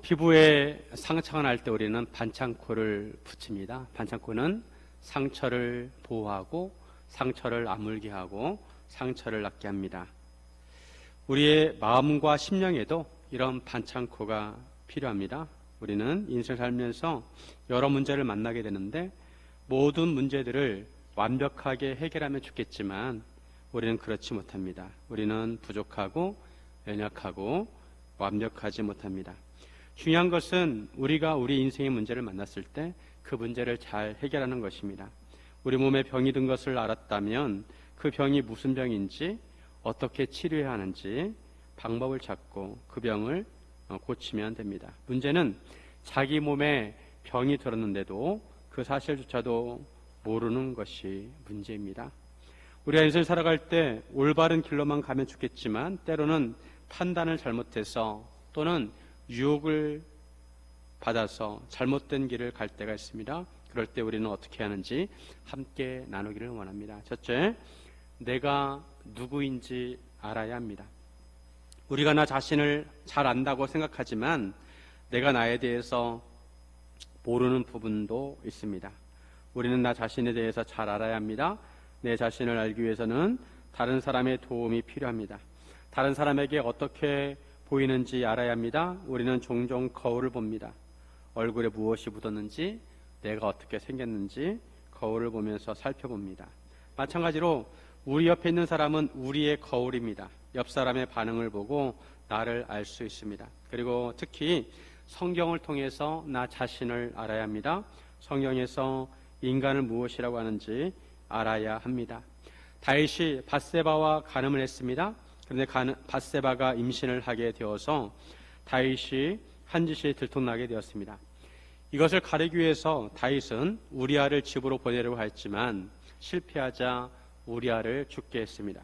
피부에 상처가 날 때 우리는 반창고를 붙입니다. 반창고는 상처를 보호하고 상처를 아물게 하고 상처를 낫게 합니다. 우리의 마음과 심령에도 이런 반창고가 필요합니다. 우리는 인생 살면서 여러 문제를 만나게 되는데 모든 문제들을 완벽하게 해결하면 좋겠지만 우리는 그렇지 못합니다. 우리는 부족하고 연약하고 완벽하지 못합니다. 중요한 것은 우리가 우리 인생의 문제를 만났을 때 그 문제를 잘 해결하는 것입니다. 우리 몸에 병이 든 것을 알았다면 그 병이 무슨 병인지 어떻게 치료해야 하는지 방법을 찾고 그 병을 고치면 됩니다. 문제는 자기 몸에 병이 들었는데도 그 사실조차도 모르는 것이 문제입니다. 우리가 인생을 살아갈 때 올바른 길로만 가면 좋겠지만 때로는 판단을 잘못해서 또는 유혹을 받아서 잘못된 길을 갈 때가 있습니다. 그럴 때 우리는 어떻게 하는지 함께 나누기를 원합니다. 첫째, 내가 누구인지 알아야 합니다. 우리가 나 자신을 잘 안다고 생각하지만 내가 나에 대해서 모르는 부분도 있습니다. 우리는 나 자신에 대해서 잘 알아야 합니다. 내 자신을 알기 위해서는 다른 사람의 도움이 필요합니다. 다른 사람에게 어떻게 보이는지 알아야 합니다. 우리는 종종 거울을 봅니다. 얼굴에 무엇이 묻었는지, 내가 어떻게 생겼는지 거울을 보면서 살펴봅니다. 마찬가지로 우리 옆에 있는 사람은 우리의 거울입니다. 옆 사람의 반응을 보고 나를 알 수 있습니다. 그리고 특히 성경을 통해서 나 자신을 알아야 합니다. 성경에서 인간을 무엇이라고 하는지 알아야 합니다. 다윗이 밧세바와 간음을 했습니다. 그런데 밧세바가 임신을 하게 되어서 다윗이 한 짓이 들통나게 되었습니다. 이것을 가리기 위해서 다윗은 우리아를 집으로 보내려고 했지만 실패하자 우리아를 죽게 했습니다.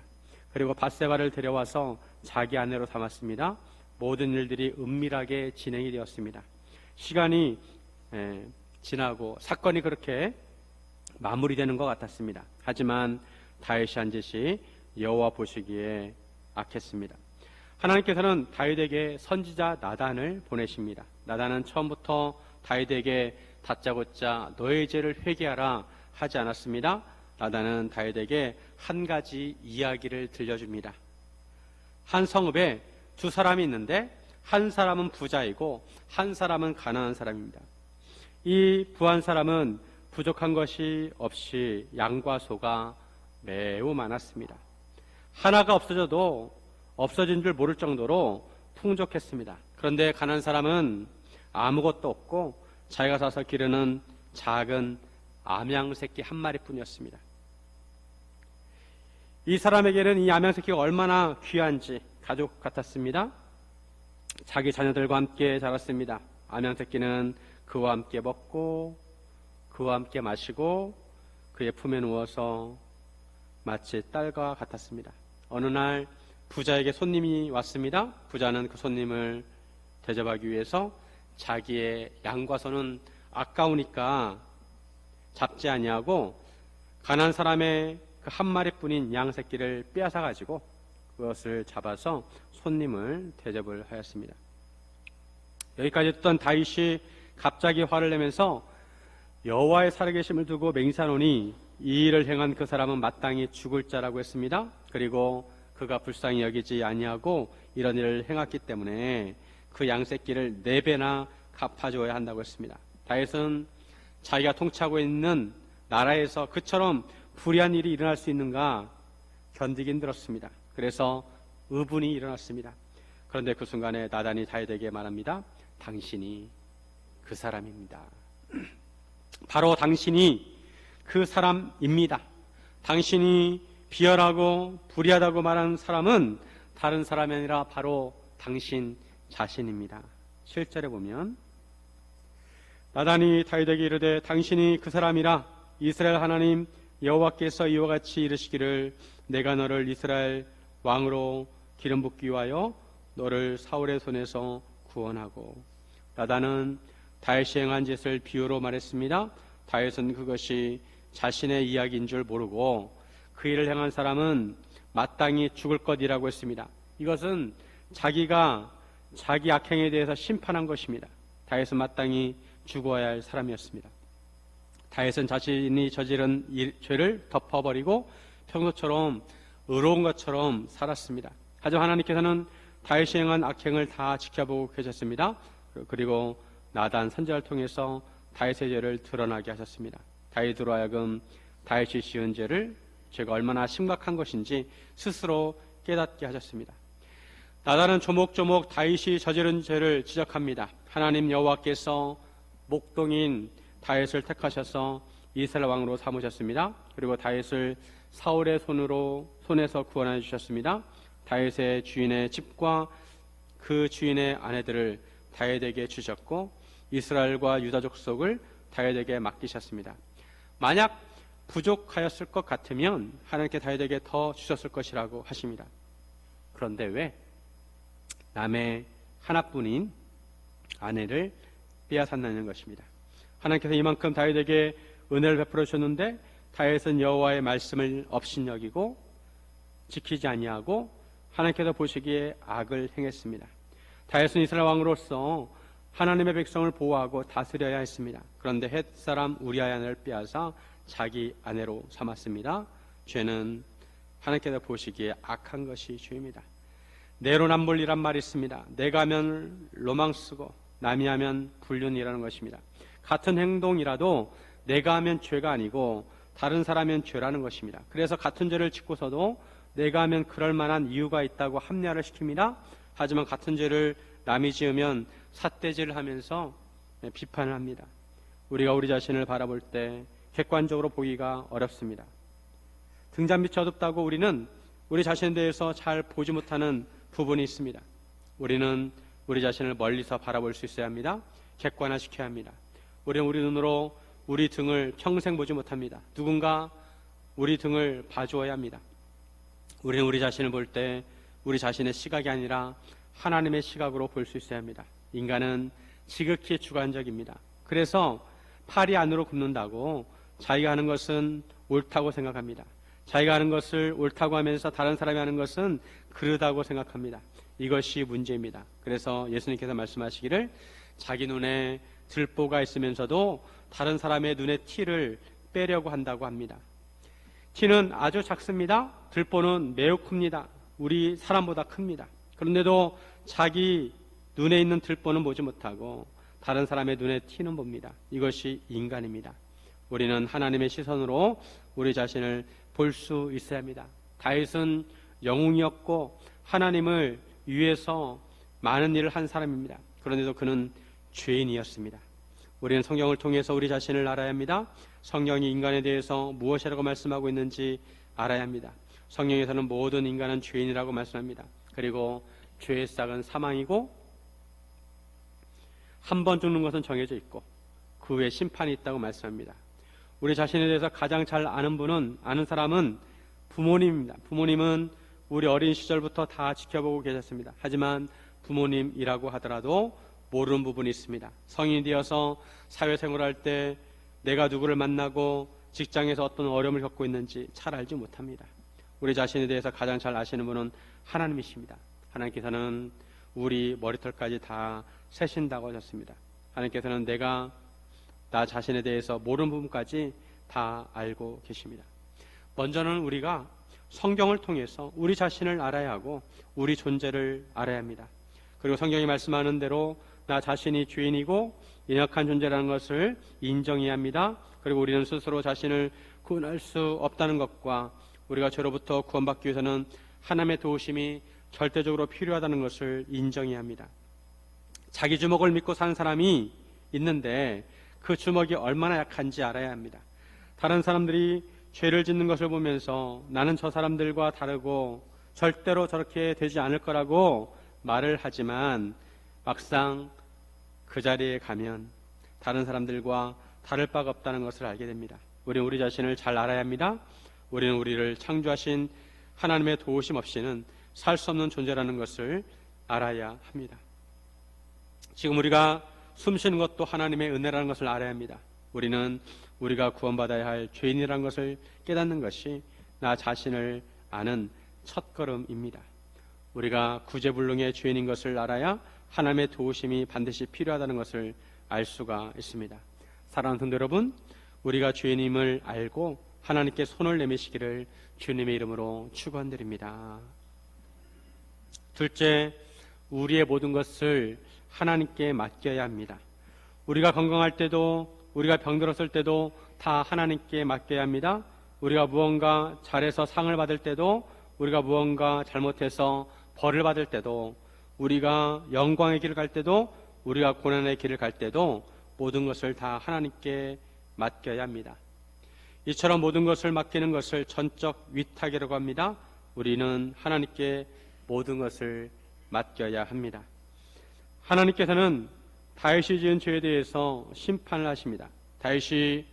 그리고 밧세바를 데려와서 자기 아내로 삼았습니다. 모든 일들이 은밀하게 진행이 되었습니다. 시간이 지나고 사건이 그렇게 마무리되는 것 같았습니다. 하지만 다윗이 한 짓이 여호와 보시기에 악했습니다. 하나님께서는 다윗에게 선지자 나단을 보내십니다. 나단은 처음부터 다윗에게 다짜고짜 너의 죄를 회개하라 하지 않았습니다. 나단은 다윗에게 한 가지 이야기를 들려줍니다. 한 성읍에 두 사람이 있는데 한 사람은 부자이고 한 사람은 가난한 사람입니다. 이 부한 사람은 부족한 것이 없이 양과 소가 매우 많았습니다. 하나가 없어져도 없어진 줄 모를 정도로 풍족했습니다. 그런데 가난한 사람은 아무것도 없고 자기가 사서 기르는 작은 암양새끼 한 마리뿐이었습니다. 이 사람에게는 이 암양새끼가 얼마나 귀한지 가족 같았습니다. 자기 자녀들과 함께 자랐습니다. 암양새끼는 그와 함께 먹고 그와 함께 마시고 그의 품에 누워서 마치 딸과 같았습니다. 어느 날 부자에게 손님이 왔습니다. 부자는 그 손님을 대접하기 위해서 자기의 양과 소는 아까우니까 잡지 아니하고 가난한 사람의 그 한 마리뿐인 양 새끼를 빼앗아 가지고 그것을 잡아서 손님을 대접을 하였습니다. 여기까지 듣던 다윗이 갑자기 화를 내면서 여호와의 살아계심을 두고 맹세하노니 이 일을 행한 그 사람은 마땅히 죽을 자라고 했습니다. 그리고 그가 불쌍히 여기지 아니하고 이런 일을 행했기 때문에 그 양새끼를 4배나 갚아줘야 한다고 했습니다. 다윗은 자기가 통치하고 있는 나라에서 그처럼 불의한 일이 일어날 수 있는가 견디기 힘들었습니다. 그래서 의분이 일어났습니다. 그런데 그 순간에 나단이 다윗에게 말합니다. 당신이 그 사람입니다. 바로 당신이 그 사람입니다. 당신이 비열하고 불의하다고 말하는 사람은 다른 사람이 아니라 바로 당신 자신입니다. 7절에 보면 나단이 다윗에게 이르되 당신이 그 사람이라 이스라엘 하나님 여호와께서 이와 같이 이르시기를 내가 너를 이스라엘 왕으로 기름 붓기 위하여 너를 사울의 손에서 구원하고. 나단은 다윗이 행한 짓을 비유로 말했습니다. 다윗은 그것이 자신의 이야기인 줄 모르고 그 일을 행한 사람은 마땅히 죽을 것이라고 했습니다. 이것은 자기가 자기 악행에 대해서 심판한 것입니다. 다윗은 마땅히 죽어야 할 사람이었습니다. 다윗은 자신이 저지른 죄를 덮어버리고 평소처럼 의로운 것처럼 살았습니다. 하지만 하나님께서는 다윗이 행한 악행을 다 지켜보고 계셨습니다. 그리고 나단 선지자를 통해서 다윗의 죄를 드러나게 하셨습니다. 다윗으로 하여금 다윗이 지은 죄가 얼마나 심각한 것인지 스스로 깨닫게 하셨습니다. 나단은 조목조목 다윗이 저지른 죄를 지적합니다. 하나님 여호와께서 목동인 다윗을 택하셔서 이스라엘 왕으로 삼으셨습니다. 그리고 다윗을 사울의 손에서 구원해 주셨습니다. 다윗의 주인의 집과 그 주인의 아내들을 다윗에게 주셨고 이스라엘과 유다 족속을 다윗에게 맡기셨습니다. 만약 부족하였을 것 같으면 하나님께 다윗에게 더 주셨을 것이라고 하십니다. 그런데 왜 남의 하나뿐인 아내를 빼앗았느냐는 것입니다. 하나님께서 이만큼 다윗에게 은혜를 베풀어 주셨는데 다윗은 여호와의 말씀을 업신여기고 지키지 아니하고 하나님께서 보시기에 악을 행했습니다. 다윗은 이스라엘 왕으로서 하나님의 백성을 보호하고 다스려야 했습니다. 그런데 헷사람 우리아의 아내를 빼앗아 자기 아내로 삼았습니다. 죄는 하나님께서 보시기에 악한 것이 죄입니다. 내로남불이란 말이 있습니다. 내가 하면 로망스고 남이 하면 불륜이라는 것입니다. 같은 행동이라도 내가 하면 죄가 아니고 다른 사람은 죄라는 것입니다. 그래서 같은 죄를 짓고서도 내가 하면 그럴 만한 이유가 있다고 합리화를 시킵니다. 하지만 같은 죄를 남이 지으면 삿대질을 하면서 비판을 합니다. 우리가 우리 자신을 바라볼 때 객관적으로 보기가 어렵습니다. 등잔빛이 어둡다고 우리는 우리 자신에 대해서 잘 보지 못하는 부분이 있습니다. 우리는 우리 자신을 멀리서 바라볼 수 있어야 합니다. 객관화시켜야 합니다. 우리는 우리 눈으로 우리 등을 평생 보지 못합니다. 누군가 우리 등을 봐주어야 합니다. 우리는 우리 자신을 볼 때 우리 자신의 시각이 아니라 하나님의 시각으로 볼 수 있어야 합니다. 인간은 지극히 주관적입니다. 그래서 팔이 안으로 굽는다고 자기가 하는 것은 옳다고 생각합니다. 자기가 하는 것을 옳다고 하면서 다른 사람이 하는 것은 그르다고 생각합니다. 이것이 문제입니다. 그래서 예수님께서 말씀하시기를 자기 눈에 들보가 있으면서도 다른 사람의 눈에 티를 빼려고 한다고 합니다. 티는 아주 작습니다. 들보는 매우 큽니다. 우리 사람보다 큽니다. 그런데도 자기 눈에 있는 들보는 보지 못하고 다른 사람의 눈에 티는 봅니다. 이것이 인간입니다. 우리는 하나님의 시선으로 우리 자신을 볼 수 있어야 합니다. 다윗은 영웅이었고 하나님을 위해서 많은 일을 한 사람입니다. 그런데도 그는 죄인이었습니다. 우리는 성경을 통해서 우리 자신을 알아야 합니다. 성경이 인간에 대해서 무엇이라고 말씀하고 있는지 알아야 합니다. 성경에서는 모든 인간은 죄인이라고 말씀합니다. 그리고 죄의 싹은 사망이고 한 번 죽는 것은 정해져 있고 그 후에 심판이 있다고 말씀합니다. 우리 자신에 대해서 가장 잘 아는 사람은 부모님입니다. 부모님은 우리 어린 시절부터 다 지켜보고 계셨습니다. 하지만 부모님이라고 하더라도 모르는 부분이 있습니다. 성인이 되어서 사회생활할 때 내가 누구를 만나고 직장에서 어떤 어려움을 겪고 있는지 잘 알지 못합니다. 우리 자신에 대해서 가장 잘 아시는 분은 하나님이십니다. 하나님께서는 우리 머리털까지 다 세신다고 하셨습니다. 하나님께서는 내가 나 자신에 대해서 모르는 부분까지 다 알고 계십니다. 먼저는 우리가 성경을 통해서 우리 자신을 알아야 하고 우리 존재를 알아야 합니다. 그리고 성경이 말씀하는 대로 나 자신이 죄인이고 연약한 존재라는 것을 인정해야 합니다. 그리고 우리는 스스로 자신을 구원할 수 없다는 것과 우리가 죄로부터 구원받기 위해서는 하나님의 도우심이 절대적으로 필요하다는 것을 인정해야 합니다. 자기 주먹을 믿고 사는 사람이 있는데 그 주먹이 얼마나 약한지 알아야 합니다. 다른 사람들이 죄를 짓는 것을 보면서 나는 저 사람들과 다르고 절대로 저렇게 되지 않을 거라고 말을 하지만 막상 그 자리에 가면 다른 사람들과 다를 바가 없다는 것을 알게 됩니다. 우리는 우리 자신을 잘 알아야 합니다. 우리는 우리를 창조하신 하나님의 도우심 없이는 살 수 없는 존재라는 것을 알아야 합니다. 지금 우리가 숨 쉬는 것도 하나님의 은혜라는 것을 알아야 합니다. 우리는 우리가 구원받아야 할 죄인이라는 것을 깨닫는 것이 나 자신을 아는 첫걸음입니다. 우리가 구제불능의 죄인인 것을 알아야 하나님의 도우심이 반드시 필요하다는 것을 알 수가 있습니다. 사랑하는 성도 여러분, 우리가 주님을 알고 하나님께 손을 내미시기를 주님의 이름으로 축원드립니다. 둘째, 우리의 모든 것을 하나님께 맡겨야 합니다. 우리가 건강할 때도, 우리가 병들었을 때도 다 하나님께 맡겨야 합니다. 우리가 무언가 잘해서 상을 받을 때도, 우리가 무언가 잘못해서 벌을 받을 때도, 우리가 영광의 길을 갈 때도, 우리가 고난의 길을 갈 때도 모든 것을 다 하나님께 맡겨야 합니다. 이처럼 모든 것을 맡기는 것을 전적 위탁이라고 합니다. 우리는 하나님께 모든 것을 맡겨야 합니다. 하나님께서는 다윗이 지은 죄에 대해서 심판을 하십니다. 다윗이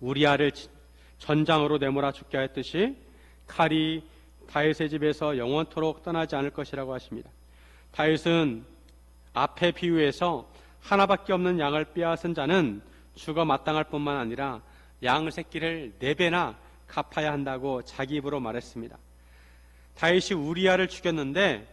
우리아를 전장으로 내몰아 죽게 했듯이 칼이 다윗의 집에서 영원토록 떠나지 않을 것이라고 하십니다. 다윗은 앞에 비유에서 하나밖에 없는 양을 빼앗은 자는 죽어 마땅할 뿐만 아니라 양 새끼를 4배나 갚아야 한다고 자기 입으로 말했습니다. 다윗이 우리아를 죽였는데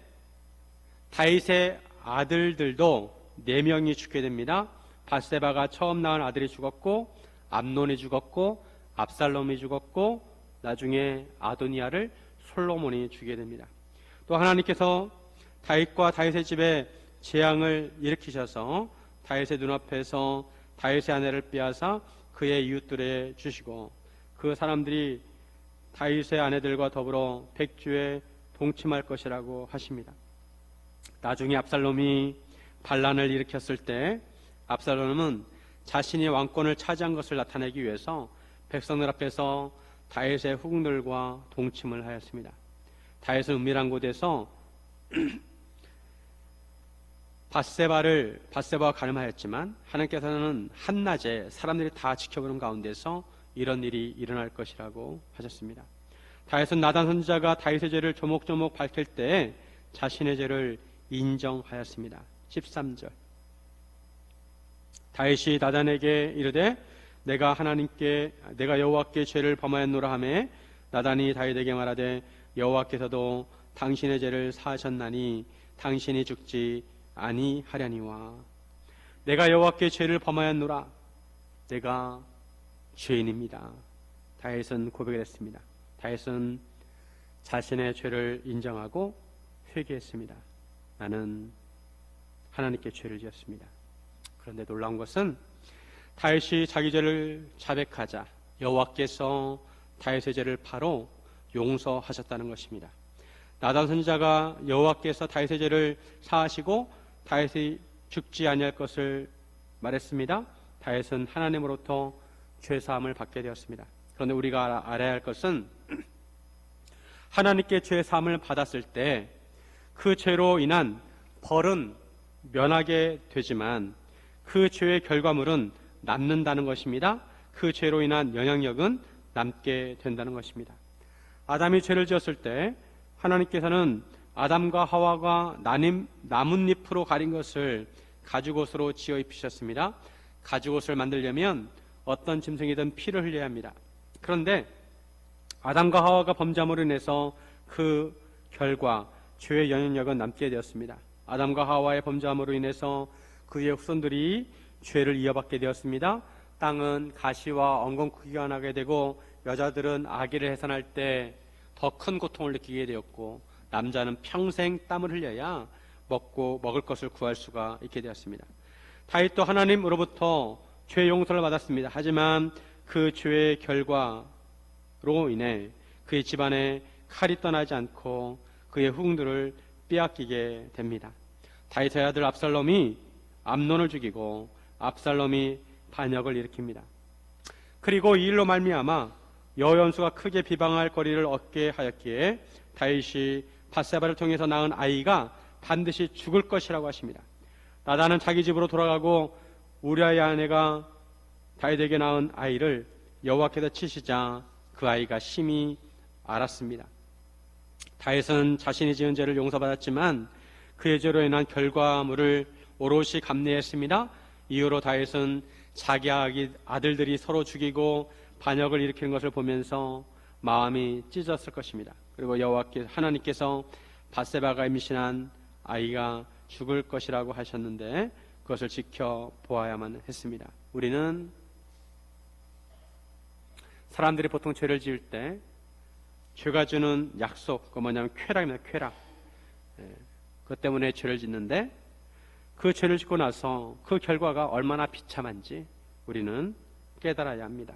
다윗의 아들들도 4명이 죽게 됩니다. 밧세바가 처음 낳은 아들이 죽었고, 암논이 죽었고, 압살롬이 죽었고, 나중에 아도니아를 솔로몬이 죽게 됩니다. 또 하나님께서 다윗과 다윗의 집에 재앙을 일으키셔서 다윗의 눈앞에서 다윗의 아내를 빼앗아 그의 이웃들에 주시고, 그 사람들이 다윗의 아내들과 더불어 백주에 동침할 것이라고 하십니다. 나중에 압살롬이 반란을 일으켰을 때 압살롬은 자신이 왕권을 차지한 것을 나타내기 위해서 백성들 앞에서 다윗의 후궁들과 동침을 하였습니다. 다윗은 은밀한 곳에서 밧세바와 가늠하였지만 하나님께서는 한낮에 사람들이 다 지켜보는 가운데서 이런 일이 일어날 것이라고 하셨습니다. 다윗은 나단 선지자가 다윗의 죄를 조목조목 밝힐 때 자신의 죄를 인정하였습니다. 13절, 다윗이 나단에게 이르되 내가 여호와께 죄를 범하였노라 하매 나단이 다윗에게 말하되 여호와께서도 당신의 죄를 사하셨나니 당신이 죽지 아니하려니와. 내가 여호와께 죄를 범하였노라. 내가 죄인입니다. 다윗은 고백했습니다. 다윗은 자신의 죄를 인정하고 회개했습니다. 나는 하나님께 죄를 지었습니다. 그런데 놀라운 것은 다윗이 자기 죄를 자백하자 여호와께서 다윗의 죄를 바로 용서하셨다는 것입니다. 나단 선지자가 여호와께서 다윗의 죄를 사하시고 다윗이 죽지 아니할 것을 말했습니다. 다윗은 하나님으로부터 죄사함을 받게 되었습니다. 그런데 우리가 알아야 할 것은 하나님께 죄사함을 받았을 때 그 죄로 인한 벌은 면하게 되지만 그 죄의 결과물은 남는다는 것입니다. 그 죄로 인한 영향력은 남게 된다는 것입니다. 아담이 죄를 지었을 때 하나님께서는 아담과 하와가 나뭇잎으로 가린 것을 가죽옷으로 지어 입히셨습니다. 가죽옷을 만들려면 어떤 짐승이든 피를 흘려야 합니다. 그런데 아담과 하와가 범죄함으로 인해서 그 결과 죄의 영향력은 남게 되었습니다. 아담과 하와의 범죄함으로 인해서 그의 후손들이 죄를 이어받게 되었습니다. 땅은 가시와 엉겅퀴가 나게 되고 여자들은 아기를 해산할 때 더 큰 고통을 느끼게 되었고 남자는 평생 땀을 흘려야 먹을 것을 구할 수가 있게 되었습니다. 다윗도 하나님으로부터 죄 용서를 받았습니다. 하지만 그 죄의 결과로 인해 그의 집안에 칼이 떠나지 않고 그의 후궁들을 빼앗기게 됩니다. 다윗의 아들 압살롬이 암논을 죽이고 압살롬이 반역을 일으킵니다. 그리고 이 일로 말미암아 여호연수가 크게 비방할 거리를 얻게 하였기에 다윗이 밧세바를 통해서 낳은 아이가 반드시 죽을 것이라고 하십니다. 나단은 자기 집으로 돌아가고 우리아의 아내가 다윗에게 낳은 아이를 여호와께서 치시자 그 아이가 심히 알았습니다. 다윗은 자신이 지은 죄를 용서받았지만 그의 죄로 인한 결과물을 오롯이 감내했습니다. 이후로 다윗은 자기 아들들이 서로 죽이고 반역을 일으키는 것을 보면서 마음이 찢어졌을 것입니다. 그리고 하나님께서 밧세바가 임신한 아이가 죽을 것이라고 하셨는데 그것을 지켜보아야만 했습니다. 우리는 사람들이 보통 죄를 지을 때 죄가 주는 약속, 그거 뭐냐면 쾌락입니다. 쾌락. 그것 때문에 죄를 짓는데 그 죄를 짓고 나서 그 결과가 얼마나 비참한지 우리는 깨달아야 합니다.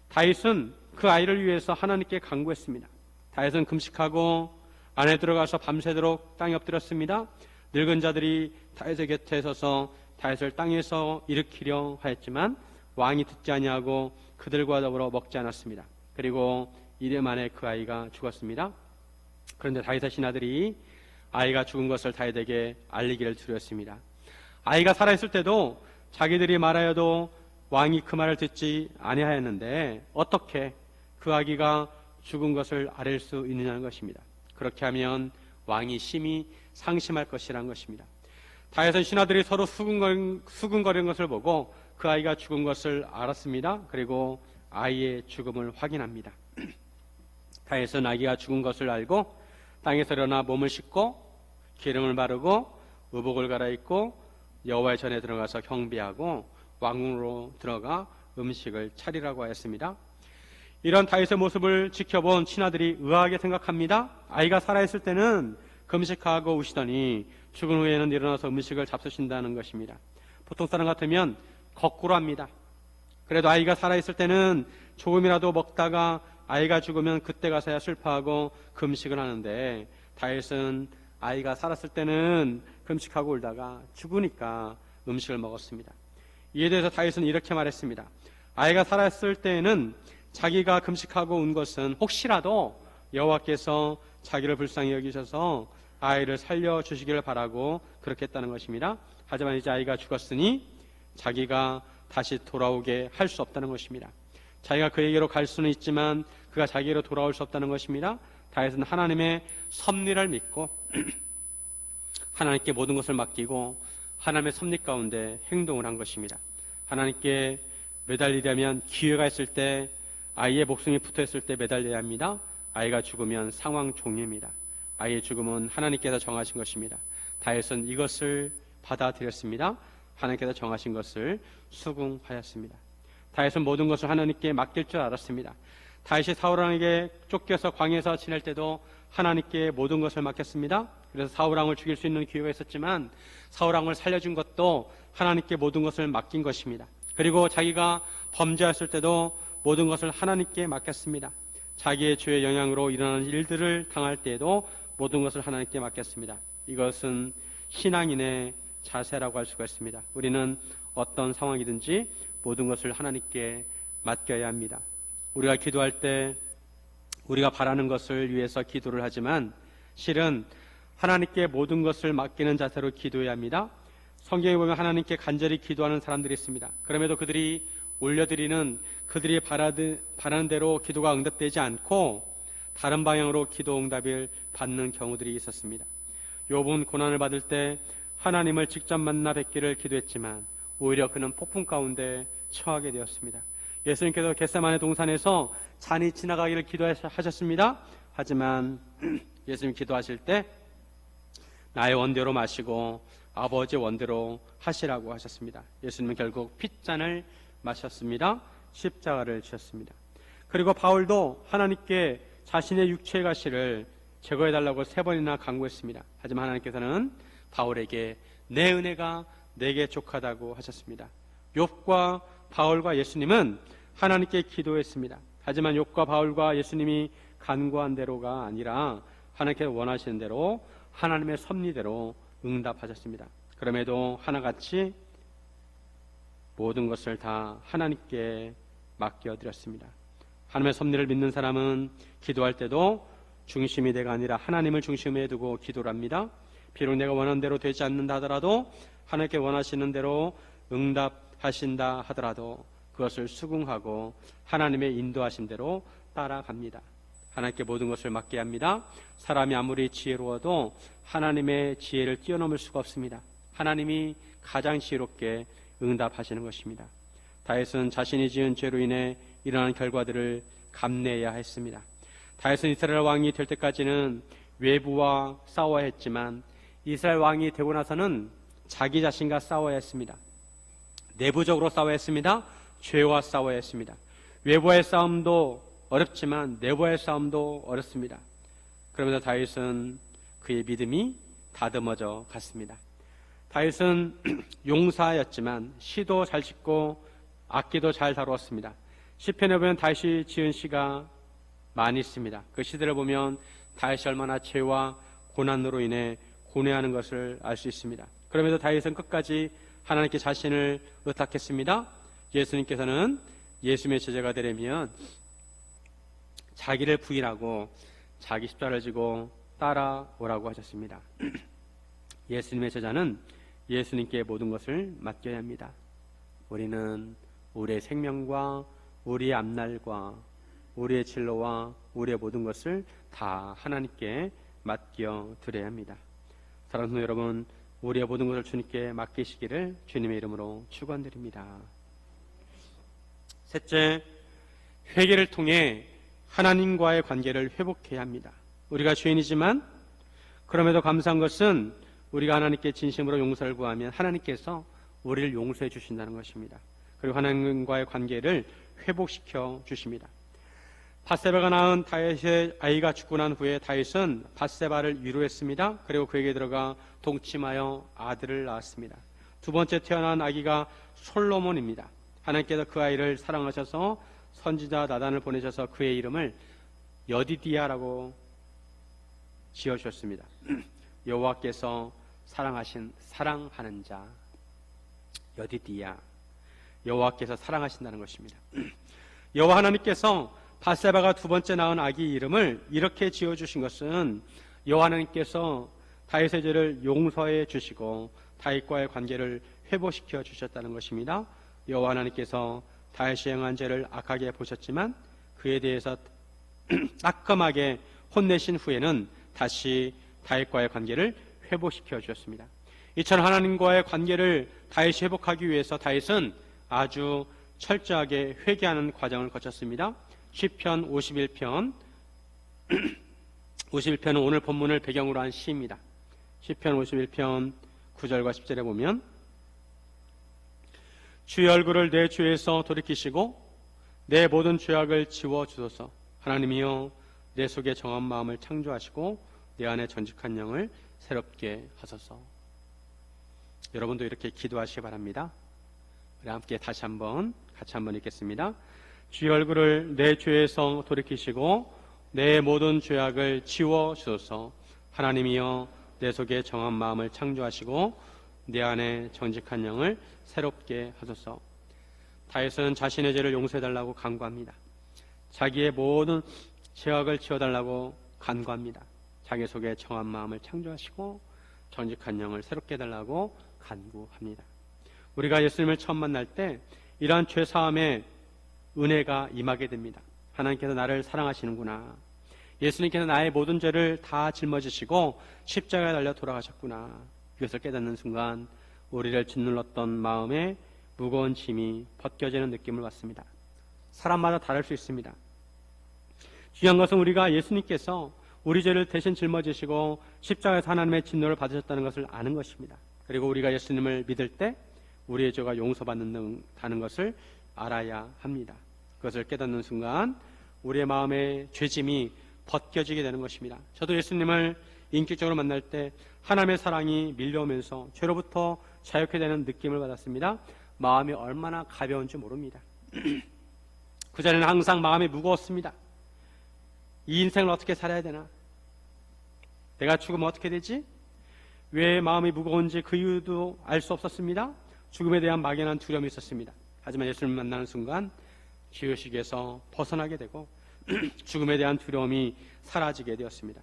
다윗은 그 아이를 위해서 하나님께 간구했습니다. 다윗은 금식하고 안에 들어가서 밤새도록 땅에 엎드렸습니다. 늙은 자들이 다윗의 곁에 서서 다윗을 땅에서 일으키려 하였지만 왕이 듣지 아니하고 그들과 더불어 먹지 않았습니다. 그리고 이래 만에 그 아이가 죽었습니다. 그런데 다윗의 신하들이 아이가 죽은 것을 다윗에게 알리기를 두려웠습니다. 아이가 살아있을 때도 자기들이 말하여도 왕이 그 말을 듣지 아니하였는데 어떻게 그 아기가 죽은 것을 알릴 수 있느냐는 것입니다. 그렇게 하면 왕이 심히 상심할 것이라는 것입니다. 다윗은 신하들이 서로 수군거리는 것을 보고 그 아이가 죽은 것을 알았습니다. 그리고 아이의 죽음을 확인합니다. 다윗은 아기가 죽은 것을 알고 땅에서 일어나 몸을 씻고 기름을 바르고 의복을 갈아입고 여호와의 전에 들어가서 경배하고 왕궁으로 들어가 음식을 차리라고 하였습니다. 이런 다윗의 모습을 지켜본 신하들이 의아하게 생각합니다. 아이가 살아있을 때는 금식하고 우시더니 죽은 후에는 일어나서 음식을 잡수신다는 것입니다. 보통 사람 같으면 거꾸로 합니다. 그래도 아이가 살아있을 때는 조금이라도 먹다가 아이가 죽으면 그때 가서야 슬퍼하고 금식을 하는데 다윗은 아이가 살았을 때는 금식하고 울다가 죽으니까 음식을 먹었습니다. 이에 대해서 다윗은 이렇게 말했습니다. 아이가 살았을 때에는 자기가 금식하고 운 것은 혹시라도 여호와께서 자기를 불쌍히 여기셔서 아이를 살려주시기를 바라고 그렇게 했다는 것입니다. 하지만 이제 아이가 죽었으니 자기가 다시 돌아오게 할 수 없다는 것입니다. 자기가 그에게로 갈 수는 있지만 그가 자기로 돌아올 수 없다는 것입니다. 다윗은 하나님의 섭리를 믿고 하나님께 모든 것을 맡기고 하나님의 섭리 가운데 행동을 한 것입니다. 하나님께 매달리려면 기회가 있을 때, 아이의 목숨이 붙어있을 때 매달려야 합니다. 아이가 죽으면 상황 종료입니다. 아이의 죽음은 하나님께서 정하신 것입니다. 다윗은 이것을 받아들였습니다. 하나님께서 정하신 것을 수긍하였습니다. 다윗은 모든 것을 하나님께 맡길 줄 알았습니다. 다윗이 사울왕에게 쫓겨서 광야에서 지낼 때도 하나님께 모든 것을 맡겼습니다. 그래서 사울왕을 죽일 수 있는 기회가 있었지만 사울왕을 살려준 것도 하나님께 모든 것을 맡긴 것입니다. 그리고 자기가 범죄했을 때도 모든 것을 하나님께 맡겼습니다. 자기의 죄의 영향으로 일어나는 일들을 당할 때에도 모든 것을 하나님께 맡겼습니다. 이것은 신앙인의 자세라고 할 수가 있습니다. 우리는 어떤 상황이든지 모든 것을 하나님께 맡겨야 합니다. 우리가 기도할 때 우리가 바라는 것을 위해서 기도를 하지만 실은 하나님께 모든 것을 맡기는 자세로 기도해야 합니다. 성경에 보면 하나님께 간절히 기도하는 사람들이 있습니다. 그럼에도 그들이 올려드리는 그들이 바라는 대로 기도가 응답되지 않고 다른 방향으로 기도 응답을 받는 경우들이 있었습니다. 욥은 고난을 받을 때 하나님을 직접 만나 뵙기를 기도했지만 오히려 그는 폭풍 가운데 처하게 되었습니다. 예수님께서 겟세마네 동산에서 잔이 지나가기를 기도하셨습니다. 하지만 예수님 기도하실 때 나의 원대로 마시고 아버지의 원대로 하시라고 하셨습니다. 예수님은 결국 핏잔을 마셨습니다. 십자가를 지셨습니다. 그리고 바울도 하나님께 자신의 육체의 가시를 제거해달라고 3번이나 간구했습니다. 하지만 하나님께서는 바울에게 내 은혜가 내게 족하다고 하셨습니다. 욥과 바울과 예수님은 하나님께 기도했습니다. 하지만 욥과 바울과 예수님이 간구한 대로가 아니라 하나님께서 원하시는 대로 하나님의 섭리대로 응답하셨습니다. 그럼에도 하나같이 모든 것을 다 하나님께 맡겨드렸습니다. 하나님의 섭리를 믿는 사람은 기도할 때도 중심이 내가 아니라 하나님을 중심에 두고 기도를 합니다. 비록 내가 원하는 대로 되지 않는다 하더라도 하나님께 원하시는 대로 응답하신다 하더라도 그것을 수긍하고 하나님의 인도하신 대로 따라갑니다. 하나님께 모든 것을 맡겨야 합니다. 사람이 아무리 지혜로워도 하나님의 지혜를 뛰어넘을 수가 없습니다. 하나님이 가장 지혜롭게 응답하시는 것입니다. 다윗은 자신이 지은 죄로 인해 일어난 결과들을 감내해야 했습니다. 다윗은 이스라엘 왕이 될 때까지는 외부와 싸워야 했지만 이스라엘 왕이 되고 나서는 자기 자신과 싸워야 했습니다. 내부적으로 싸워야 했습니다. 죄와 싸워야 했습니다. 외부의 싸움도 어렵지만 내부의 싸움도 어렵습니다. 그러면서 다윗은 그의 믿음이 다듬어져 갔습니다. 다윗은 용사였지만 시도 잘 짓고 악기도 잘 다루었습니다. 시편에 보면 다윗이 지은 시가 많이 있습니다. 그 시들을 보면 다윗이 얼마나 죄와 고난으로 인해 고뇌하는 것을 알 수 있습니다. 그러면서 다윗은 끝까지 하나님께 자신을 의탁했습니다. 예수님께서는 예수님의 제자가 되려면 자기를 부인하고 자기 십자가를 지고 따라오라고 하셨습니다. 예수님의 제자는 예수님께 모든 것을 맡겨야 합니다. 우리는 우리의 생명과 우리의 앞날과 우리의 진로와 우리의 모든 것을 다 하나님께 맡겨드려야 합니다. 사랑하는 여러분, 우리의 모든 것을 주님께 맡기시기를 주님의 이름으로 축원드립니다. 셋째, 회개를 통해 하나님과의 관계를 회복해야 합니다. 우리가 죄인이지만 그럼에도 감사한 것은 우리가 하나님께 진심으로 용서를 구하면 하나님께서 우리를 용서해 주신다는 것입니다. 그리고 하나님과의 관계를 회복시켜 주십니다. 밧세바가 낳은 다윗의 아이가 죽고 난 후에 다윗은 밧세바를 위로했습니다. 그리고 그에게 들어가 동침하여 아들을 낳았습니다. 두 번째 태어난 아기가 솔로몬입니다. 하나님께서 그 아이를 사랑하셔서 선지자 나단을 보내셔서 그의 이름을 여디디야라고 지어주셨습니다. 여호와께서 사랑하는 자, 여디디야, 여호와께서 사랑하신다는 것입니다. 여호와 하나님께서 밧세바가 두 번째 낳은 아기 이름을 이렇게 지어주신 것은 여호와 하나님께서 다윗의 죄를 용서해 주시고 다윗과의 관계를 회복시켜 주셨다는 것입니다. 여호와 하나님께서 다윗이 행한 죄를 악하게 보셨지만 그에 대해서 따끔하게 혼내신 후에는 다시 다윗과의 관계를 회복시켜 주셨습니다. 이처럼 하나님과의 관계를 다윗이 회복하기 위해서 다윗은 아주 철저하게 회개하는 과정을 거쳤습니다. 시편 51편 51편은 오늘 본문을 배경으로 한 시입니다. 시편 51편 9절과 10절에 보면 주의 얼굴을 내 죄에서 돌이키시고 내 모든 죄악을 지워주소서. 하나님이여 내 속에 정한 마음을 창조하시고 내 안에 정직한 영을 새롭게 하소서. 여러분도 이렇게 기도하시기 바랍니다. 우리 함께 같이 한번 읽겠습니다. 주의 얼굴을 내 죄에서 돌이키시고 내 모든 죄악을 지워주소서. 하나님이여 내 속에 정한 마음을 창조하시고 내 안에 정직한 영을 새롭게 하소서. 다윗은 자신의 죄를 용서해달라고 간구합니다. 자기의 모든 죄악을 지워달라고 간구합니다. 자기 속에 정한 마음을 창조하시고 정직한 영을 새롭게 해달라고 간구합니다. 우리가 예수님을 처음 만날 때 이러한 죄사함의 은혜가 임하게 됩니다. 하나님께서 나를 사랑하시는구나. 예수님께서 나의 모든 죄를 다 짊어지시고 십자가에 달려 돌아가셨구나. 이것을 깨닫는 순간 우리를 짓눌렀던 마음에 무거운 짐이 벗겨지는 느낌을 받습니다. 사람마다 다를 수 있습니다. 중요한 것은 우리가 예수님께서 우리 죄를 대신 짊어지시고 십자가에서 하나님의 진노를 받으셨다는 것을 아는 것입니다. 그리고 우리가 예수님을 믿을 때 우리의 죄가 용서받는다는 것을 알아야 합니다. 그것을 깨닫는 순간 우리의 마음의 죄짐이 벗겨지게 되는 것입니다. 저도 예수님을 인격적으로 만날 때 하나님의 사랑이 밀려오면서 죄로부터 자유케 되는 느낌을 받았습니다. 마음이 얼마나 가벼운지 모릅니다. 그전에는 항상 마음이 무거웠습니다. 이 인생을 어떻게 살아야 되나? 내가 죽으면 어떻게 되지? 왜 마음이 무거운지 그 이유도 알 수 없었습니다. 죽음에 대한 막연한 두려움이 있었습니다. 하지만 예수님을 만나는 순간 죄의식에서 벗어나게 되고 죽음에 대한 두려움이 사라지게 되었습니다.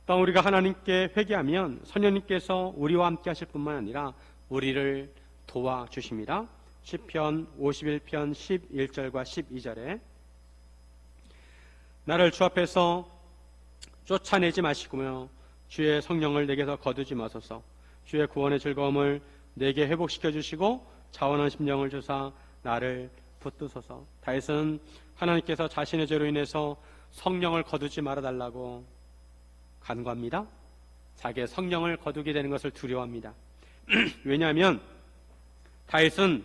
또 우리가 하나님께 회개하면 성령님께서 우리와 함께 하실 뿐만 아니라 우리를 도와주십니다. 시편 51편 11절과 12절에 나를 주 앞에서 쫓아내지 마시고며 주의 성령을 내게서 거두지 마소서. 주의 구원의 즐거움을 내게 회복시켜 주시고 자원한 심령을 주사 나를 붙드소서. 다윗은 하나님께서 자신의 죄로 인해서 성령을 거두지 말아달라고 간구합니다. 자기의 성령을 거두게 되는 것을 두려워합니다. 왜냐하면 다윗은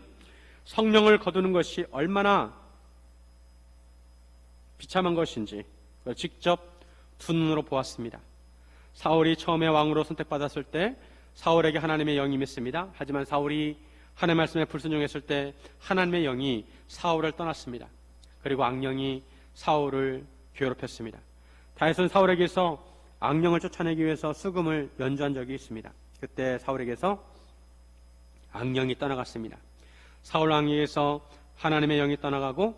성령을 거두는 것이 얼마나 비참한 것인지 그걸 직접 두 눈으로 보았습니다. 사울이 처음에 왕으로 선택받았을 때 사울에게 하나님의 영이 임했습니다. 하지만 사울이 하나님의 말씀에 불순종했을 때 하나님의 영이 사울을 떠났습니다. 그리고 악령이 사울을 괴롭혔습니다. 다윗은 사울에게서 악령을 쫓아내기 위해서 수금을 연주한 적이 있습니다. 그때 사울에게서 악령이 떠나갔습니다. 사울 왕에게서 하나님의 영이 떠나가고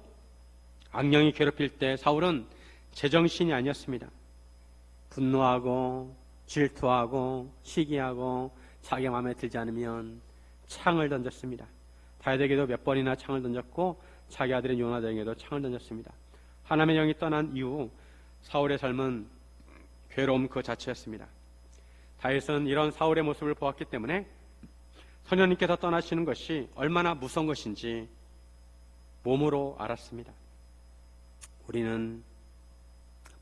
악령이 괴롭힐 때 사울은 제정신이 아니었습니다. 분노하고 질투하고 시기하고 자기 마음에 들지 않으면 창을 던졌습니다. 다윗에게도 몇 번이나 창을 던졌고 자기 아들인 요나단에게도 창을 던졌습니다. 하나님의 영이 떠난 이후 사울의 삶은 괴로움 그 자체였습니다. 다윗은 이런 사울의 모습을 보았기 때문에 선녀님께서 떠나시는 것이 얼마나 무서운 것인지 몸으로 알았습니다. 우리는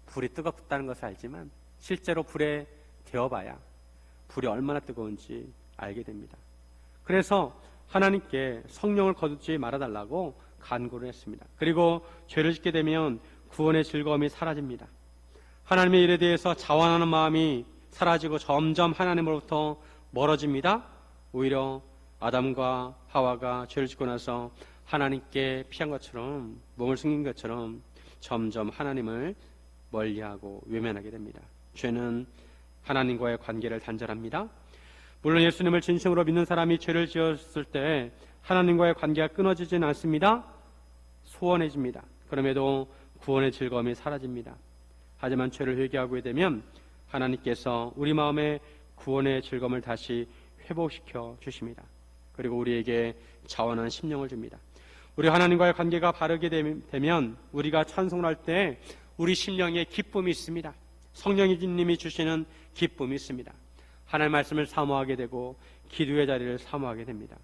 불이 뜨겁다는 것을 알지만 실제로 불에 데워봐야 불이 얼마나 뜨거운지 알게 됩니다. 그래서 하나님께 성령을 거두지 말아달라고 간구를 했습니다. 그리고 죄를 짓게 되면 구원의 즐거움이 사라집니다. 하나님의 일에 대해서 자원하는 마음이 사라지고 점점 하나님으로부터 멀어집니다. 오히려 아담과 하와가 죄를 짓고 나서 하나님께 피한 것처럼 몸을 숨긴 것처럼 점점 하나님을 멀리하고 외면하게 됩니다. 죄는 하나님과의 관계를 단절합니다. 물론 예수님을 진심으로 믿는 사람이 죄를 지었을 때 하나님과의 관계가 끊어지지는 않습니다. 소원해집니다. 그럼에도 구원의 즐거움이 사라집니다. 하지만 죄를 회개하게 되면 하나님께서 우리 마음에 구원의 즐거움을 다시 회복시켜 주십니다. 그리고 우리에게 자원한 심령을 줍니다. 우리 하나님과의 관계가 바르게 되면 우리가 찬송을 할 때 우리 심령에 기쁨이 있습니다. 성령님이 주시는 기쁨이 있습니다. 하나님의 말씀을 사모하게 되고 기도의 자리를 사모하게 됩니다.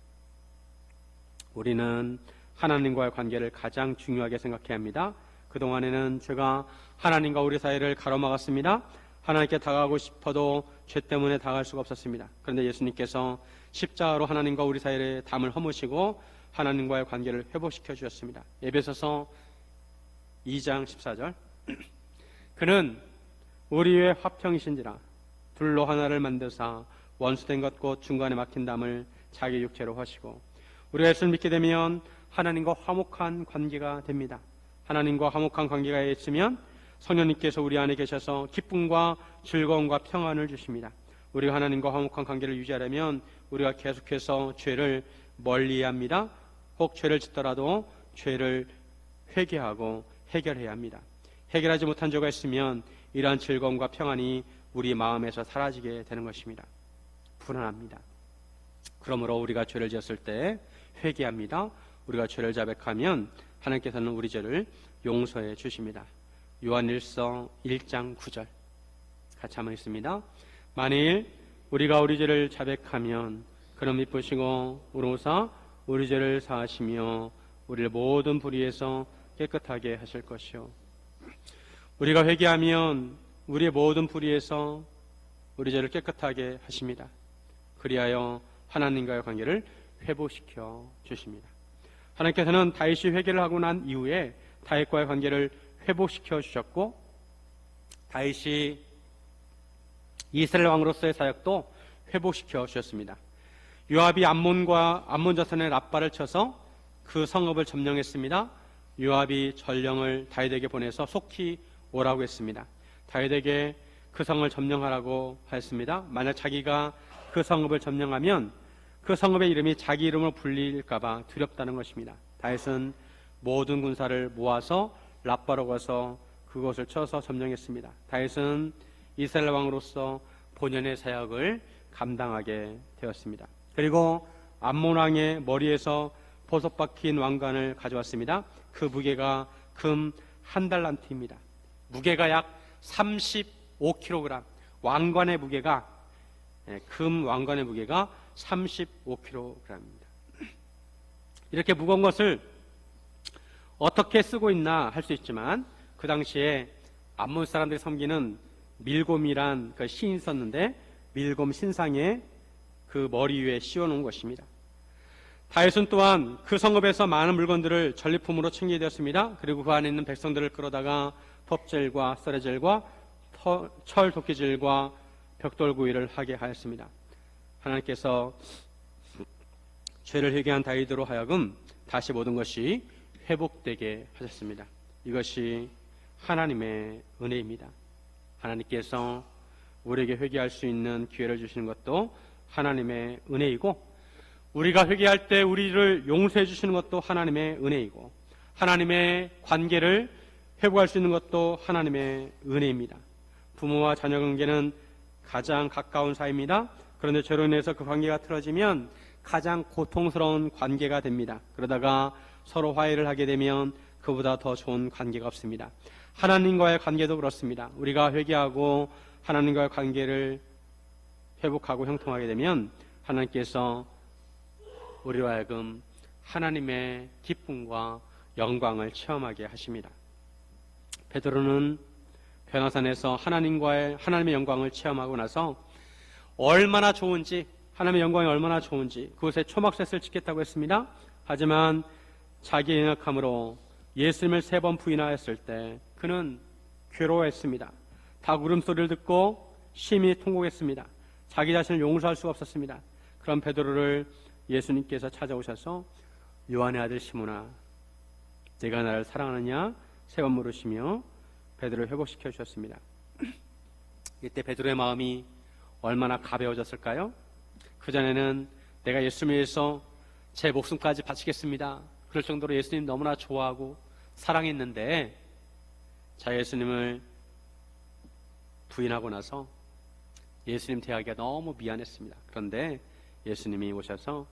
우리는 하나님과의 관계를 가장 중요하게 생각해야 합니다. 그동안에는 죄가 하나님과 우리 사이를 가로막았습니다. 하나님께 다가가고 싶어도 죄 때문에 다가갈 수가 없었습니다. 그런데 예수님께서 십자가로 하나님과 우리 사이의 담을 허무시고 하나님과의 관계를 회복시켜 주셨습니다. 에베소서 2장 14절 그는 우리의 화평이신지라 둘로 하나를 만드사 원수된 것 곧 중간에 막힌 담을 자기 육체로 하시고 우리가 예수를 믿게 되면 하나님과 화목한 관계가 됩니다. 하나님과 화목한 관계가 있으면 성령님께서 우리 안에 계셔서 기쁨과 즐거움과 평안을 주십니다. 우리가 하나님과 화목한 관계를 유지하려면 우리가 계속해서 죄를 멀리해야 합니다. 혹 죄를 짓더라도 죄를 회개하고 해결해야 합니다. 해결하지 못한 죄가 있으면 이러한 즐거움과 평안이 우리 마음에서 사라지게 되는 것입니다. 불안합니다. 그러므로 우리가 죄를 지었을 때 회개합니다. 우리가 죄를 자백하면 하나님께서는 우리 죄를 용서해 주십니다. 요한일서 1장 9절 같이 한번 읽습니다. 만일 우리가 우리 죄를 자백하면 그는 미쁘시고 우로사 우리 죄를 사하시며 우리를 모든 불의에서 깨끗하게 하실 것이요 우리가 회개하면 우리의 모든 불의에서 우리 죄를 깨끗하게 하십니다. 그리하여 하나님과의 관계를 회복시켜 주십니다. 하나님께서는 다윗이 회개를 하고 난 이후에 다윗과의 관계를 회복시켜 주셨고 다윗이 이스라엘 왕으로서의 사역도 회복시켜 주셨습니다. 요압이 암몬 자손의 랍바를 쳐서 그 성읍을 점령했습니다. 요압이 전령을 다윗에게 보내서 속히 오라고 했습니다. 다윗에게 그 성을 점령하라고 하였습니다. 만약 자기가 그 성읍을 점령하면 그 성읍의 이름이 자기 이름으로 불릴까봐 두렵다는 것입니다. 다윗은 모든 군사를 모아서 랍바로 가서 그곳을 쳐서 점령했습니다. 다윗은 이스라엘 왕으로서 본연의 사역을 감당하게 되었습니다. 그리고 암몬 왕의 머리에서 보석 박힌 왕관을 가져왔습니다. 그 무게가 금 한 달란트입니다. 무게가 약 35kg. 왕관의 무게가 금 왕관의 무게가 35kg입니다. 이렇게 무거운 것을 어떻게 쓰고 있나 할 수 있지만 그 당시에 암몬 사람들이 섬기는 밀곰이란 그 신이 있었는데 밀곰 신상의 그 머리 위에 씌워놓은 것입니다. 다윗은 또한 그 성읍에서 많은 물건들을 전리품으로 챙기게 되었습니다. 그리고 그 안에 있는 백성들을 끌어다가 톱질과 썰어질과 철 도끼질과 벽돌구이를 하게 하였습니다. 하나님께서 죄를 회개한 다윗으로 하여금 다시 모든 것이 회복되게 하셨습니다. 이것이 하나님의 은혜입니다. 하나님께서 우리에게 회개할 수 있는 기회를 주시는 것도 하나님의 은혜이고, 우리가 회개할 때 우리를 용서해 주시는 것도 하나님의 은혜이고, 하나님의 관계를 회복할 수 있는 것도 하나님의 은혜입니다. 부모와 자녀 관계는 가장 가까운 사이입니다. 그런데 죄로 인해서 그 관계가 틀어지면 가장 고통스러운 관계가 됩니다. 그러다가 서로 화해를 하게 되면 그보다 더 좋은 관계가 없습니다. 하나님과의 관계도 그렇습니다. 우리가 회개하고 하나님과의 관계를 회복하고 형통하게 되면 하나님께서 우리로 하여금 하나님의 기쁨과 영광을 체험하게 하십니다. 베드로는 변화산에서 하나님의 영광을 체험하고 나서 얼마나 좋은지, 하나님의 영광이 얼마나 좋은지 그곳에 초막셋을 짓겠다고 했습니다. 하지만 자기의 연약함으로 예수님을 3번 부인하였을 때 그는 괴로워했습니다. 닭 울음소리를 듣고 심히 통곡했습니다. 자기 자신을 용서할 수가 없었습니다. 그런 베드로를 예수님께서 찾아오셔서 요한의 아들 시몬아, 네가 나를 사랑하느냐 3번 물으시며 베드로를 회복시켜 주셨습니다. 이때 베드로의 마음이 얼마나 가벼워졌을까요? 그전에는 내가 예수님을 위해서 제 목숨까지 바치겠습니다, 그럴 정도로 예수님 너무나 좋아하고 사랑했는데, 자 예수님을 부인하고 나서 예수님 대하기가 너무 미안했습니다. 그런데 예수님이 오셔서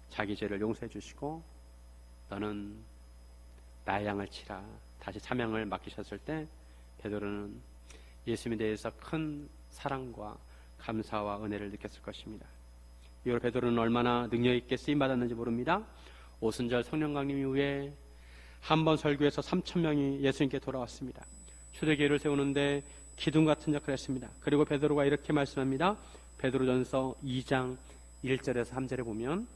자기 죄를 용서해 주시고 너는 나의 양을 치라, 다시 사명을 맡기셨을 때 베드로는 예수님에 대해서 큰 사랑과 감사와 은혜를 느꼈을 것입니다. 이후로 베드로는 얼마나 능력 있게 쓰임받았는지 모릅니다. 오순절 성령 강림 이후에 한 번 설교에서 3,000명이 예수님께 돌아왔습니다. 초대교회를 세우는데 기둥 같은 역할을 했습니다. 그리고 베드로가 이렇게 말씀합니다. 베드로전서 2장 1절에서 3절에 보면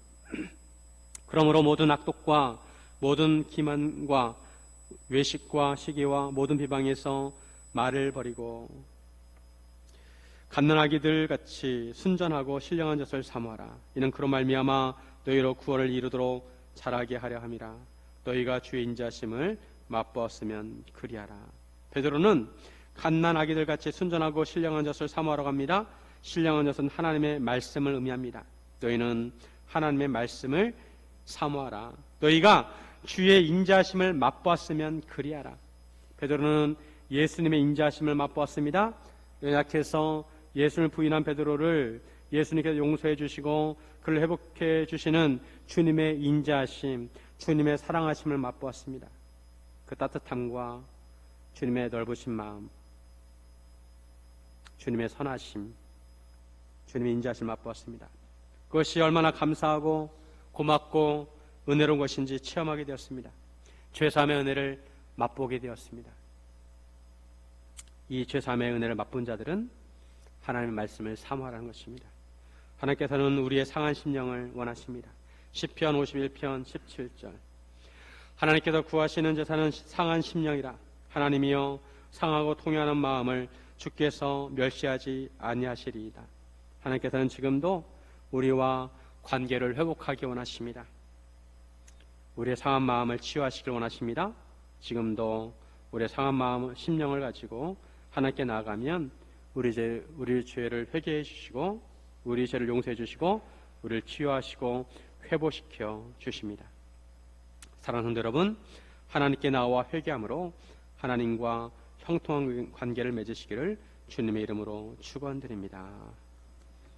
그러므로 모든 악독과 모든 기만과 외식과 시기와 모든 비방에서 말을 버리고 갓난아기들 같이 순전하고 신령한 젖을 사모하라. 이는 그로 말미암아 너희로 구원을 이루도록 자라게 하려 함이라. 너희가 주의 인자심을 맛보았으면 그리하라. 베드로는 갓난아기들 같이 순전하고 신령한 젖을 사모하러 갑니다. 신령한 젖은 하나님의 말씀을 의미합니다. 너희는 하나님의 말씀을 사모하라. 너희가 주의 인자심을 맛보았으면 그리하라. 베드로는 예수님의 인자심을 맛보았습니다. 연약해서 예수님을 부인한 베드로를 예수님께서 용서해 주시고 그를 회복해 주시는 주님의 인자심, 주님의 사랑하심을 맛보았습니다. 그 따뜻함과 주님의 넓으신 마음, 주님의 선하심, 주님의 인자심을 맛보았습니다. 그것이 얼마나 감사하고 고맙고 은혜로운 것인지 체험하게 되었습니다. 죄사함의 은혜를 맛보게 되었습니다. 이 죄사함의 은혜를 맛본 자들은 하나님의 말씀을 사모하라는 것입니다. 하나님께서는 우리의 상한 심령을 원하십니다. 시편 51편 17절 하나님께서 구하시는 제사는 상한 심령이라. 하나님이여 상하고 통회하는 마음을 주께서 멸시하지 아니하시리이다. 하나님께서는 지금도 우리와 관계를 회복하기 원하십니다. 우리의 상한 마음을 치유하시길 원하십니다. 지금도 우리의 상한 마음, 심령을 가지고 하나님께 나아가면 우리 죄를 회개해 주시고 우리 죄를 용서해 주시고 우리를 치유하시고 회복시켜 주십니다. 사랑하는 성도 여러분, 하나님께 나와 회개함으로 하나님과 형통한 관계를 맺으시기를 주님의 이름으로 축원드립니다.